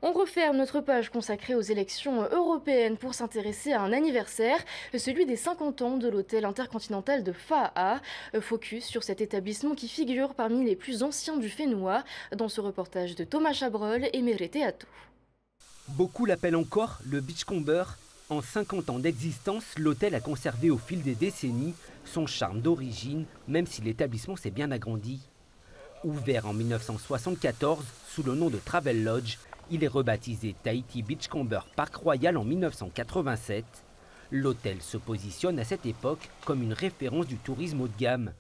On referme notre page consacrée aux élections européennes pour s'intéresser à un anniversaire, celui des 50 ans de l'hôtel intercontinental de Faa. Focus sur cet établissement qui figure parmi les plus anciens du Fénois, dans ce reportage de Thomas Chabrol et Merete Attou. Beaucoup l'appellent encore le Beachcomber. En 50 ans d'existence, l'hôtel a conservé au fil des décennies son charme d'origine, même si l'établissement s'est bien agrandi. Ouvert en 1974 sous le nom de Travel Lodge, il est rebaptisé Tahiti Beachcomber Park Royal en 1987. L'hôtel se positionne à cette époque comme une référence du tourisme haut de gamme.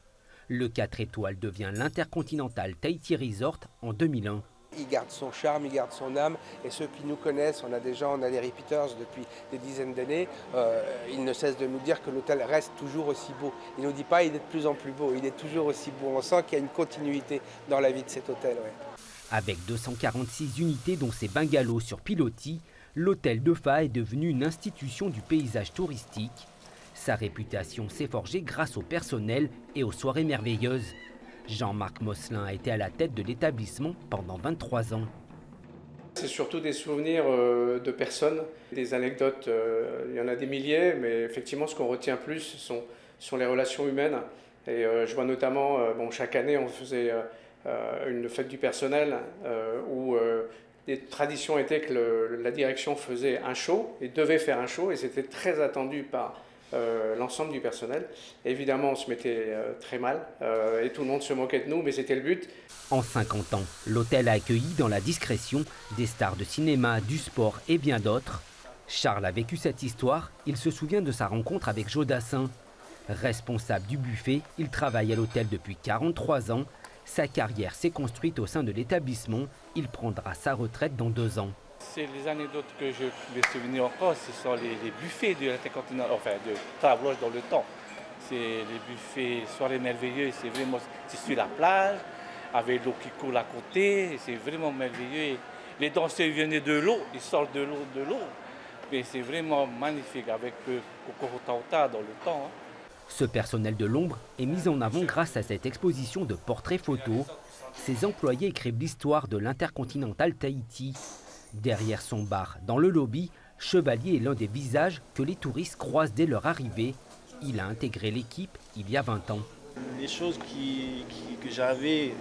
Le 4 étoiles devient l'Intercontinental Tahiti Resort en 2001. Il garde son charme, il garde son âme, et ceux qui nous connaissent, on a des repeaters depuis des dizaines d'années, ils ne cessent de nous dire que l'hôtel reste toujours aussi beau. Il ne nous dit pas il est de plus en plus beau, il est toujours aussi beau. On sent qu'il y a une continuité dans la vie de cet hôtel. Ouais. Avec 246 unités dont ses bungalows sur pilotis, l'hôtel de Faa est devenu une institution du paysage touristique. Sa réputation s'est forgée grâce au personnel et aux soirées merveilleuses. Jean-Marc Mosselin a été à la tête de l'établissement pendant 23 ans. C'est surtout des souvenirs de personnes, des anecdotes, il y en a des milliers, mais effectivement ce qu'on retient plus sont les relations humaines. Et je vois notamment, chaque année on faisait une fête du personnel où des traditions étaient que la direction faisait un show et devait faire un show, et c'était très attendu par l'ensemble du personnel. Évidemment, on se mettait très mal et tout le monde se moquait de nous, mais c'était le but. En 50 ans, l'hôtel a accueilli dans la discrétion des stars de cinéma, du sport et bien d'autres. Charles a vécu cette histoire. Il se souvient de sa rencontre avec Joe Dassin. Responsable du buffet, il travaille à l'hôtel depuis 43 ans. Sa carrière s'est construite au sein de l'établissement. Il prendra sa retraite dans 2 ans. C'est les anecdotes que je me souviens encore, ce sont les buffets de l'Intercontinental, enfin de Travel Lodge dans le temps. C'est les buffets soirées merveilleux, c'est sur la plage, avec l'eau qui coule à côté, c'est vraiment merveilleux. Les danseurs viennent de l'eau, ils sortent de l'eau, mais c'est vraiment magnifique avec Kokoro Tauta dans le temps. Ce personnel de l'ombre est mis en avant grâce à cette exposition de portraits photos. Ses employés écrivent l'histoire de l'Intercontinental Tahiti. Derrière son bar, dans le lobby, Chevalier est l'un des visages que les touristes croisent dès leur arrivée. Il a intégré l'équipe il y a 20 ans. Les choses que j'avais,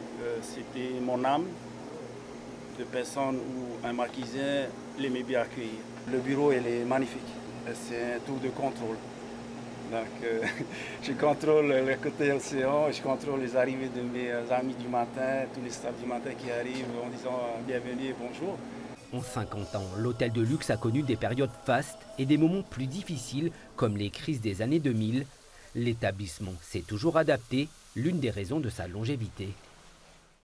c'était mon âme de personne où un marquisien l'aimait bien accueillir. Le bureau, il est magnifique. C'est un tour de contrôle. Donc, je contrôle le côté océan, je contrôle les arrivées de mes amis du matin, tous les staffs du matin qui arrivent en disant bienvenue et bonjour. En 50 ans, l'hôtel de luxe a connu des périodes fastes et des moments plus difficiles comme les crises des années 2000. L'établissement s'est toujours adapté, l'une des raisons de sa longévité.